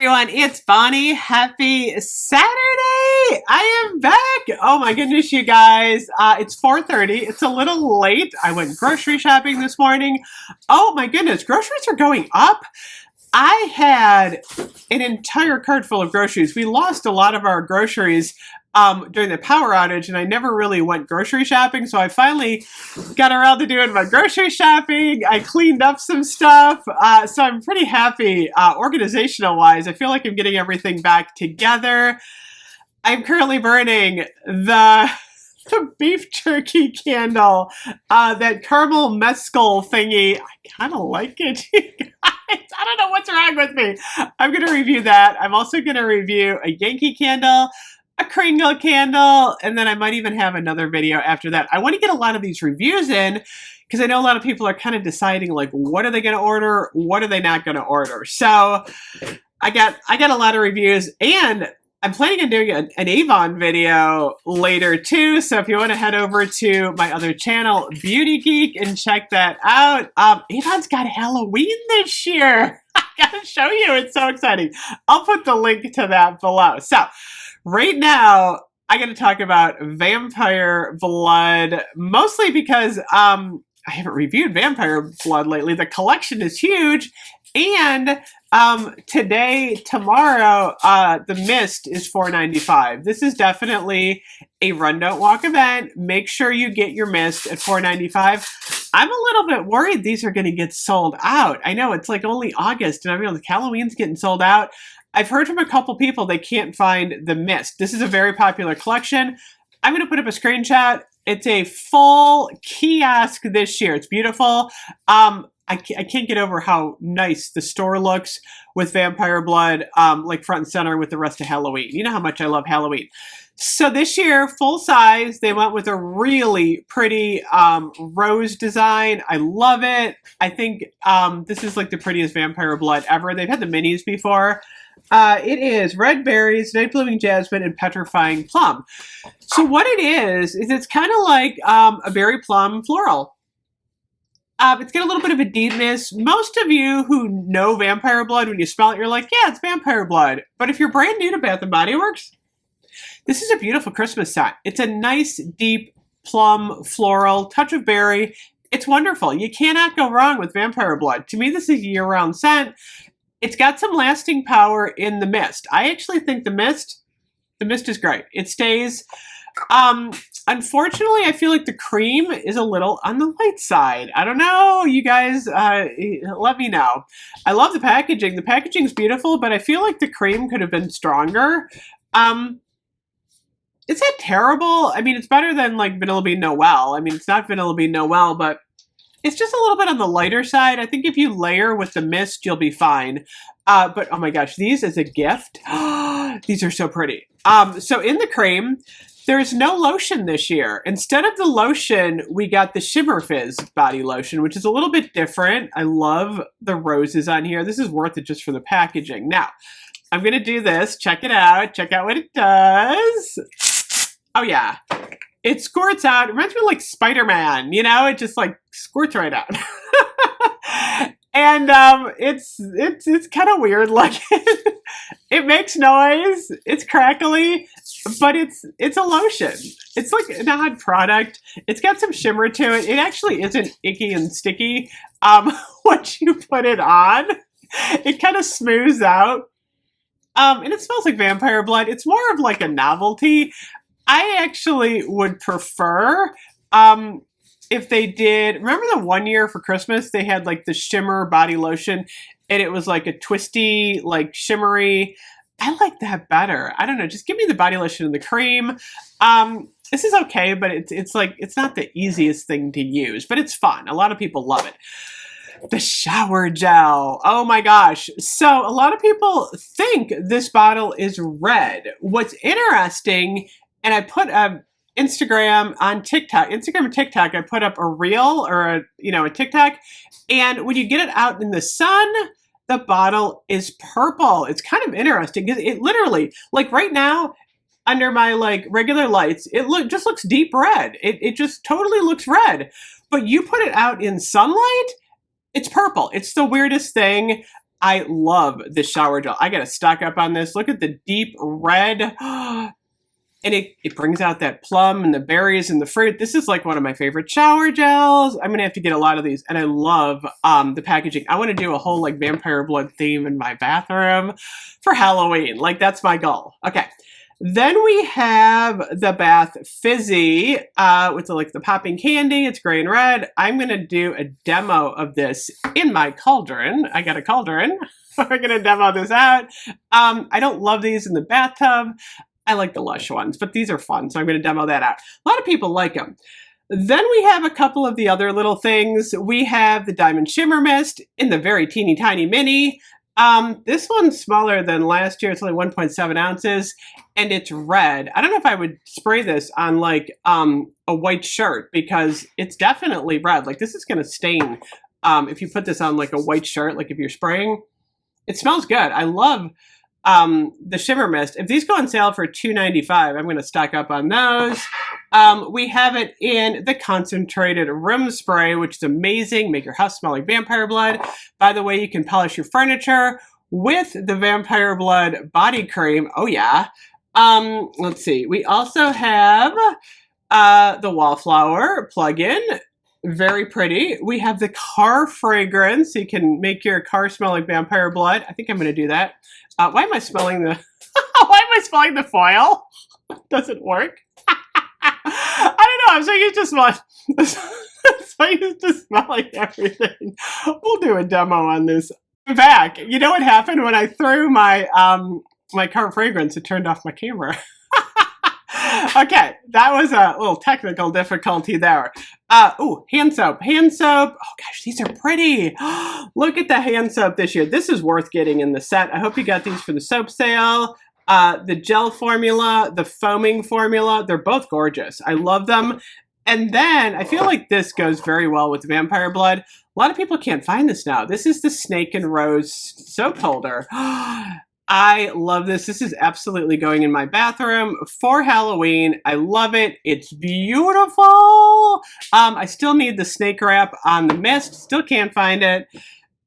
Everyone, it's Bonnie. Happy Saturday! I am back. Oh my goodness, you guys. It's 4:30. It's a little late. I went grocery shopping this morning. Oh my goodness, groceries are going up. I had an entire cart full of groceries. We lost a lot of our groceries during the power outage, and I never really went grocery shopping, so I finally got around to doing my grocery shopping. I cleaned up some stuff, so I'm pretty happy organizational-wise. I feel like I'm getting everything back together. I'm currently burning the beef jerky candle, that caramel mescal thingy. I kind of like it, you guys. I don't know what's wrong with me. I'm going to review that. I'm also going to review a Yankee candle, a Kringle candle, and then I might even have another video after that. I want to get a lot of these reviews in because I know a lot of people are kind of deciding, like, what are they going to order? What are they not going to order? So I got a lot of reviews, and I'm planning on doing an Avon video later too, so if you want to head over to my other channel, Beauty Geek, and check that out. Avon's got Halloween this year. I gotta show you, it's so exciting. I'll put the link to that below. So, right now, I gotta talk about Vampire Blood, mostly because I haven't reviewed Vampire Blood lately. The collection is huge, and today, tomorrow, the Mist is $4.95. This is definitely a run, don't walk event. Make sure you get your Mist at $4.95. I'm a little bit worried these are going to get sold out. I know it's like only August, and I mean, Halloween's getting sold out. I've heard from a couple people they can't find the Mist. This is a very popular collection. I'm going to put up a screenshot. It's a full kiosk this year. It's beautiful. I can't get over how nice the store looks with Vampire Blood, like front and center with the rest of Halloween. You know how much I love Halloween. So this year, full size, they went with a really pretty rose design. I love it. I think this is like the prettiest Vampire Blood ever. They've had the minis before. It is red berries, night blooming jasmine, and petrifying plum. So what it is it's kind of like a berry plum floral. It's got a little bit of a deepness. Most of you who know Vampire Blood, when you smell it, you're like, yeah, it's Vampire Blood. But if you're brand new to Bath & Body Works, this is a beautiful Christmas scent. It's a nice, deep plum, floral, touch of berry. It's wonderful. You cannot go wrong with Vampire Blood. To me, this is a year-round scent. It's got some lasting power in the Mist. I actually think the Mist is great. It stays. Unfortunately, I feel like the cream is a little on the light side. I don't know, you guys, let me know. I love the packaging. The packaging's beautiful, but I feel like the cream could have been stronger. Is that terrible? I mean, it's better than like Vanilla Bean Noel. I mean, it's not Vanilla Bean Noel, but it's just a little bit on the lighter side. I think if you layer with the Mist, you'll be fine. But oh my gosh, these as a gift, these are so pretty. So in the cream, there's no lotion this year. Instead of the lotion, we got the Shimmer Fizz body lotion, which is a little bit different. I love the roses on here. This is worth it just for the packaging. Now, I'm going to do this. Check it out. Check out what it does. Oh, yeah. It squirts out. It reminds me of like Spider-Man, you know? It just like squirts right out. And it's kind of weird looking. It makes noise. It's crackly, but it's a lotion. It's like an odd product. It's got some shimmer to it. It actually isn't icky and sticky. Once you put it on, it kind of smooths out. And it smells like Vampire Blood. It's more of like a novelty. I actually would prefer if they did, remember the one year for Christmas, they had like the shimmer body lotion and it was like a twisty, like shimmery. I like that better. I don't know. Just give me the body lotion and the cream. This is okay, but it's like, it's not the easiest thing to use, but it's fun. A lot of people love it. The shower gel. Oh my gosh. So a lot of people think this bottle is red. What's interesting, and I put a Instagram and TikTok, I put up a reel or a TikTok. And when you get it out in the sun, the bottle is purple. It's kind of interesting because it literally, like right now, under my like regular lights, it just looks deep red. It just totally looks red. But you put it out in sunlight, it's purple. It's the weirdest thing. I love this shower gel. I gotta stock up on this. Look at the deep red. And it brings out that plum and the berries and the fruit. This is like one of my favorite shower gels. I'm gonna have to get a lot of these. And I love the packaging. I wanna do a whole like vampire blood theme in my bathroom for Halloween. Like that's my goal. Okay. Then we have the Bath Fizzy with the popping candy. It's gray and red. I'm gonna do a demo of this in my cauldron. I got a cauldron. We're gonna demo this out. I don't love these in the bathtub. I like the Lush ones, but these are fun, so I'm going to demo that out. A lot of people like them. Then we have a couple of the other little things. We have the Diamond Shimmer Mist in the very teeny tiny mini. This one's smaller than last year. It's only 1.7 ounces, and it's red. I don't know if I would spray this on like a white shirt because it's definitely red. Like this is going to stain if you put this on like a white shirt, like if you're spraying. It smells good. I love the Shimmer Mist. If these go on sale for $2.95, I'm going to stock up on those. We have it in the concentrated room spray, which is amazing. Make your house smell like vampire blood. By the way, you can polish your furniture with the vampire blood body cream. Oh yeah. Let's see. We also have the Wallflower plug-in. Very pretty. We have the car fragrance. So you can make your car smell like vampire blood. I think I'm going to do that. Why am I smelling the... Why am I smelling the foil? Doesn't work. I don't know. I'm so used to smelling... so used to smelling everything. We'll do a demo on this. I'm back. You know what happened when I threw my my car fragrance? It turned off my camera. Okay, that was a little technical difficulty there. Ooh, hand soap. Hand soap. Oh gosh, these are pretty. Look at the hand soap this year. This is worth getting in the set. I hope you got these for the soap sale. The gel formula, the foaming formula, they're both gorgeous. I love them. And then I feel like this goes very well with vampire blood. A lot of people can't find this now. This is the Snake and Rose soap holder. I love this. This is absolutely going in my bathroom for Halloween. I love it. It's beautiful. I still need the snake wrap on the mist. Still can't find it.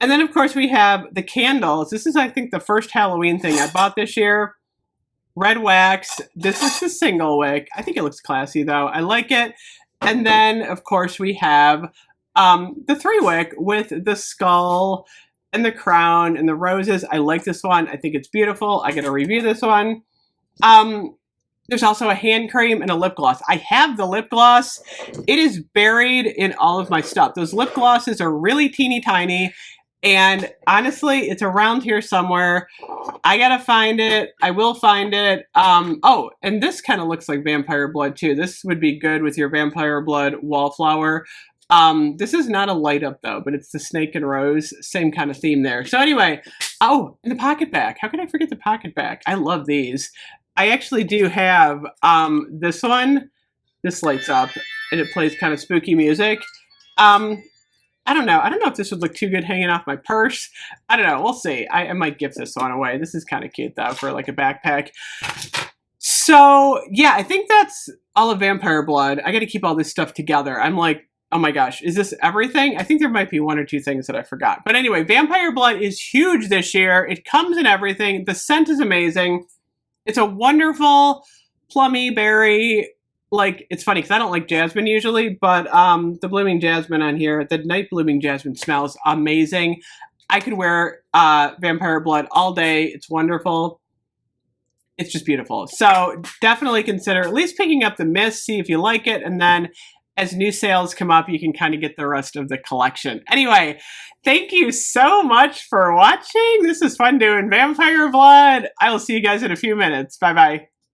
And then, of course, we have the candles. This is, I think, the first Halloween thing I bought this year. Red wax. This is the single wick. I think it looks classy, though. I like it. And then, of course, we have the 3-wick with the skull and the crown and the roses. I like this one. I think it's beautiful. I gotta review this one. There's also a hand cream and a lip gloss. I have the lip gloss. It is buried in all of my stuff. Those lip glosses are really teeny tiny. And honestly, it's around here somewhere. I gotta find it. I will find it. Oh, and this kind of looks like vampire blood too. This would be good with your vampire blood wallflower. This is not a light up though, but it's the Snake and Rose, same kind of theme there. So anyway, oh, and the pocket back. How could I forget the pocket back? I love these. I actually do have this one. This lights up and it plays kind of spooky music. I don't know. I don't know if this would look too good hanging off my purse. I don't know. We'll see. I might give this one away. This is kind of cute though for like a backpack. So yeah, I think that's all of vampire blood. I got to keep all this stuff together. I'm like, oh my gosh, is this everything? I think there might be 1 or 2 things that I forgot. But anyway, vampire blood is huge this year. It comes in everything. The scent is amazing. It's a wonderful plummy berry. Like, it's funny because I don't like jasmine usually, but the blooming jasmine on here, the night blooming jasmine smells amazing. I could wear vampire blood all day. It's wonderful. It's just beautiful. So definitely consider at least picking up the mist, see if you like it, and then as new sales come up, you can kind of get the rest of the collection. Anyway, thank you so much for watching. This is fun doing vampire blood. I will see you guys in a few minutes. Bye-bye.